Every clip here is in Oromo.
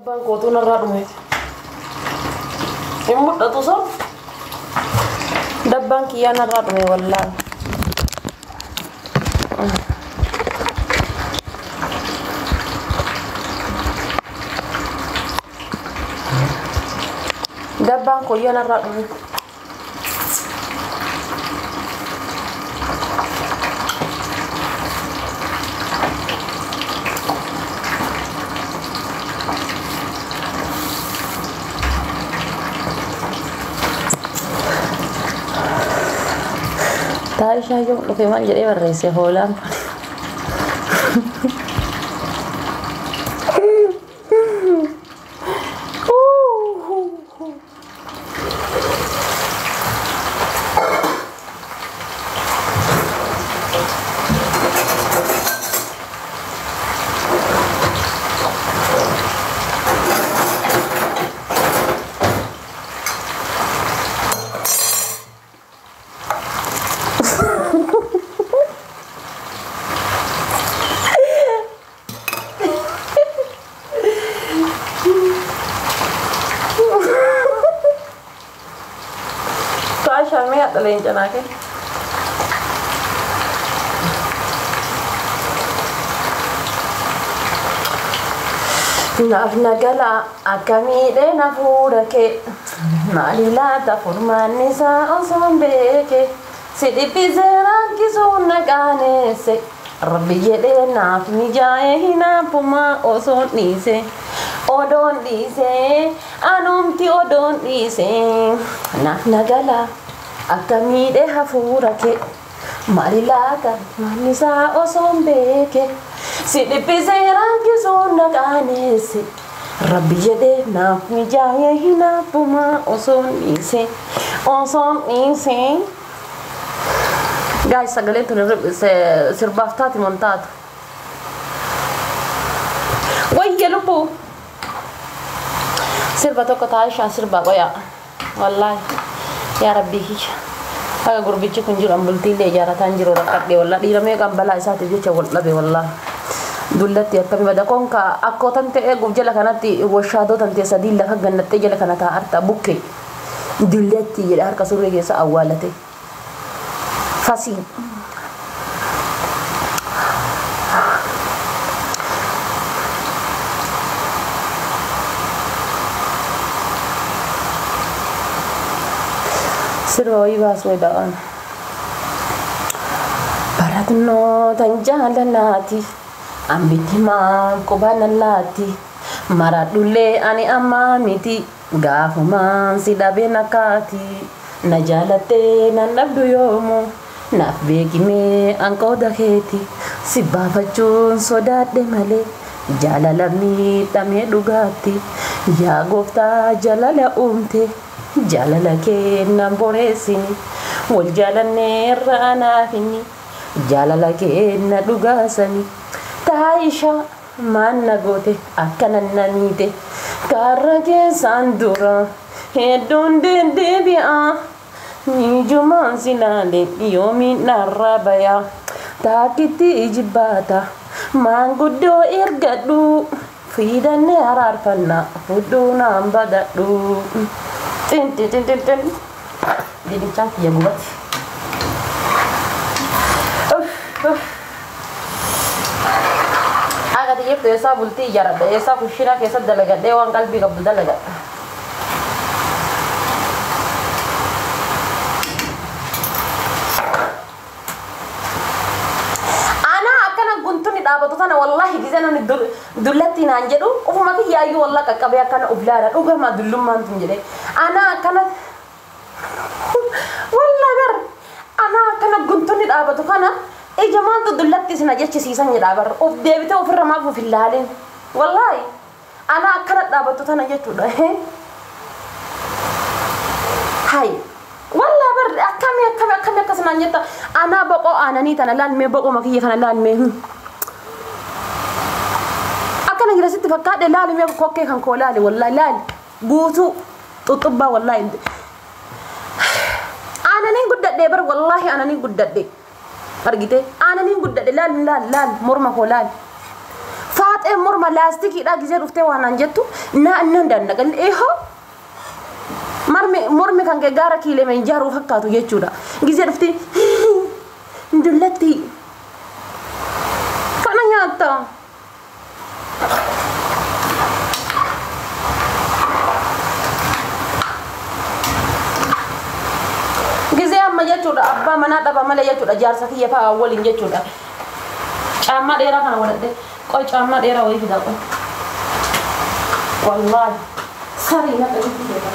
Bangkootu narraa dhumeeti. Hin mul'atu sun dabbaan kiyyaa narraa dhume wallaahi. Dabbaan kiyyaa narraa dhume. Taisha yo lo que mal lleva rece holan. Taisha me at lain jana ke. Naaf nagala akkamide na fuudha ke maali laata furmaanni isaa osoon beeke si dhiphisee kisuun naqaaneesse rabbi jedhee naaf mijaa'ee hinaafuma osoon dhiise odoon dhiise anumti odoon dhiise naaf nagala akkamide hafuura ke maali laata furmaanni isaa osoon beeke si dhiphisee kisuun naqaaneesse rabbi jedhee naaf mijaa'ee hinaafuma osoon dhiise. Guys, sagaleen tun sirbaaf taati montaatu. Wayya lubbu sirba tokko Taishaa sirba qoyaa wallaahi yaa rabbii kiyya haga gurbichi kun jiru ambultiillee ijaarataan jiru rakkadhee wallaahi dhiiramee kan balaa isaatiif jecha wal dhabe wallaahi. Dullatti akkami bada konka akkootan ta'ee guf jala kanatti washaadoo tantee sadii lafa gannattee jala kana taa'arta bukke dullatti jedha harka surree keessa awwaalate fasii sirba wayii baas weda'an baratnoo tan jaalalaati ambiti maaf qubana laati maradullee ani amma miti gaafumaan si dhabe nakaati na jaalattee nan dhabdu yoomu naaf beekimee anqooda keeti si baafachuun sodaadhe malee jaalala miidhamee dhugaatti yaa gooftaa jaalala uumte jaalala kee nan boreessini wal jaalanneerra anaaf inni jaalala kee na dhugaasani. Taisha manna goote akkanan naniite karra keessaan dura hedduun deddeebi'a niijumaan silaale yoomiin narraa baya taakitti jibbaata maanguddoo ergadhu fiidannee araarfannaa fudduu naan badadhu didichaan kiyya gubatti. Dia biasa bulti jarak biasa kushina biasa dalaga dewan kalbi kabul dalaga. Ana akan guntun ni dapat tu sana wallahi di sana ni dulati nanjedu. Ufu maki ya yu wallah kakabe akan ublara. Uga ma dulum mantum jadi. Ana akan wallah ber. Ana akan guntun ni dapat tu sana. جماعة دلتي سنجت سيسان يدابر وبديبته وفي الرماق وفي اللالين والله أنا أكرت دابتو تنجت وده هاي والله بر أكمل كسنجت أنا بقى أنا نيت أنا لان مي بقى ما كي أنا لان مي أكنا جلست فكاد لان مي بقى كي كان كولالي والله لان بوتو تطبع والله أنا نين قد دبر والله أنا نين قد دبر argite ana nin gudda lal morma ko lal فات مر ما لاستيك إذا جزء رفته وانا نجتو نا دندقن إيه مرمي كان جارة كيلة من جارو فكاتو يجورا جزء رفته دلتي كنا nyata جزء ما يجورا أبا منا تبا ما لا يجورا جار سكية فأول إن يجورا عامة إيرا كنا ولده كوي عامة إيرا وين في دابا والله سري لا تقول في دابا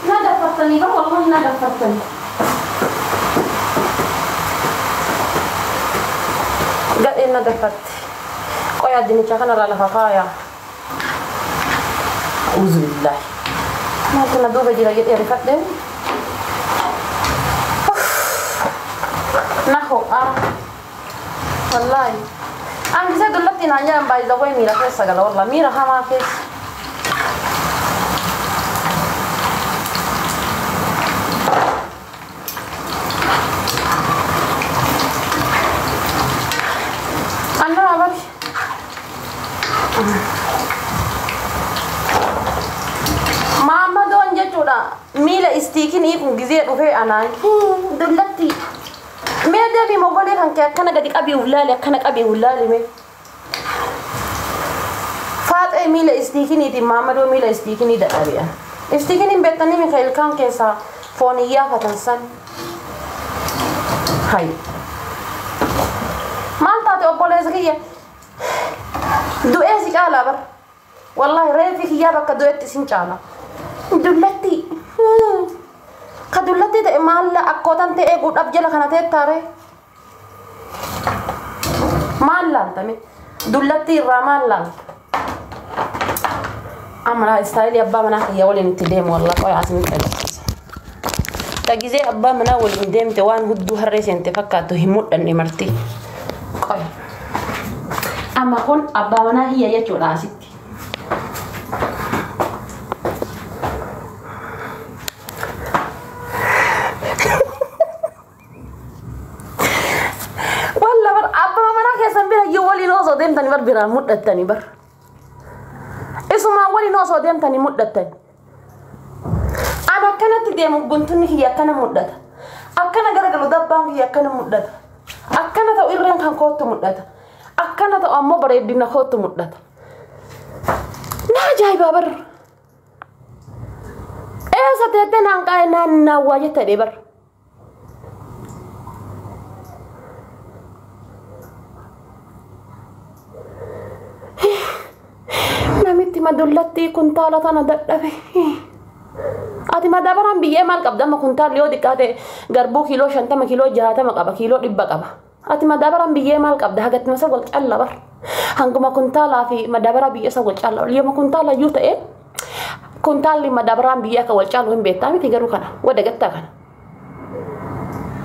نادى فرتني بقى والله نادى فرتني قال إيه نادى فرت كوي عدني كأنا راه لفقايا أعوذ بالله ما كنا دوبة جرا جت يعرفت ده نحو والله أنا bisa dulu tinanya by the way mira kes segala والله mira hama kes anda apa mama don je tuda mila istikin ikun gize dufe anan dullati me da bi mogole kan ka kana ga dikabi ulale kana kabi ulale me fat e mila istikini di mama do mila istikini da abiya istikini betani mi khail kan kesa foniya fatansan hay manta te obole zakiya do esi kala bar wallahi refi kiya baka do etsin chala dullati kadulati te malla akkotan te egud abjala kana te tare malla tame dullati ramalla amra style abba mana ya wala intidem wallah qoy asmi tagize abba mana wala intidem te wan huddu harresen te fakkato himuddan ni marti qoy amma kon abba mana hiya ya choda asitti dem tani bar bira muddat tani bar isuma wali no so dem tani muddat tani ana kanat dem guntun hiya kana muddat akana garagalu dabbang hiya kana muddat akana ta irren kan ko to muddat akana ta ammo bare dina ko to muddat na jay babar esa tete nan kay nan na wajata de bar namiti madullatti kuntala tana dadhabe ati madabaran biye mal qabda ma kuntal yo dikate garbu kilo 50 kilo 60 qaba kilo 100 qaba ati madabaran biye mal qabda hagat masawal alla bar hanguma kuntala fi madabara biye sawal alla yo ma kuntala yuta e kuntal li madabaran biye ka wal calo himbe tami tigaru kana wada gatta kana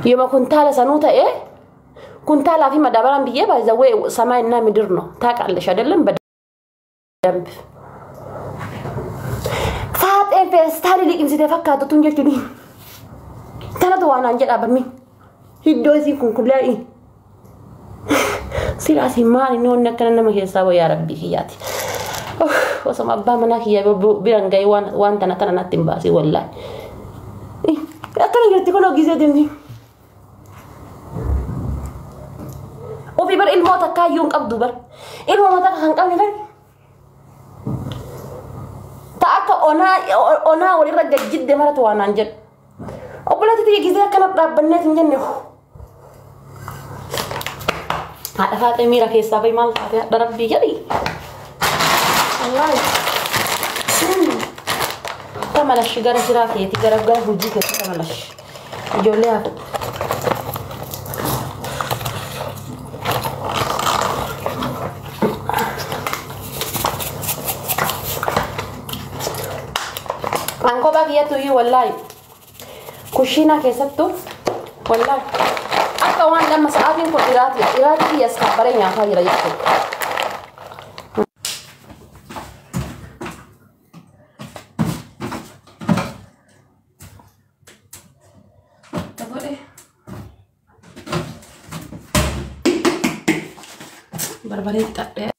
yo ma kuntala sanuta e kuntala fi madabaran biye ba zawe sama inna midirno ta ka alla shadallan فات إنفاس تاري لك إمسي تفكّر تونجي توني تنا دوانا نجد أبامي هيدوزي كون كلاي سيراسي ماني نون نكنا نمكي سوا يا ربي هياتي وسم أبا منا هي بيرانجاي وان تنا نتمباسي والله أكنا جرتي كلو جيزة دمي وفي بر الموت كايون أبدو بر الموت هنكمل كان تأكل أنا ولي رجع جد مرة وانا نجد أقول تيجي كذا كنا بنات نجنه هذا فاتي ميرا في السبي مال فاتي ضرب بيجري الله تملاش جرا شراكي تجرب جرا بوجي كده تملاش جولها Angko bagi ya tuh wallahi kushina kesattu wallahi akka wanda mas'abin ko irati ya skabare nya fa ira yake بربري تقطع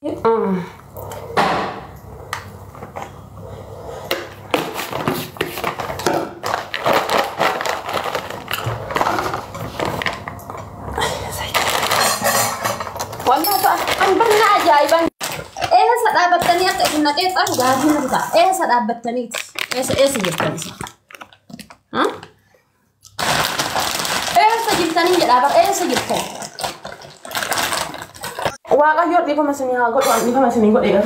والله أنبرنا عجائبا إيه سدابتني أكيد نقيت أرجع بتاع إيه سدابتني إيه سجلتني ها إيه سجلتني جلابك إيه سجلتني واقع يوري كم سنين هاقول وأني كم سنين قول إيه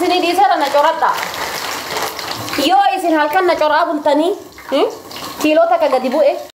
sini di sana na corata yo isin halkan na cora bultani kilo ta kaga dibu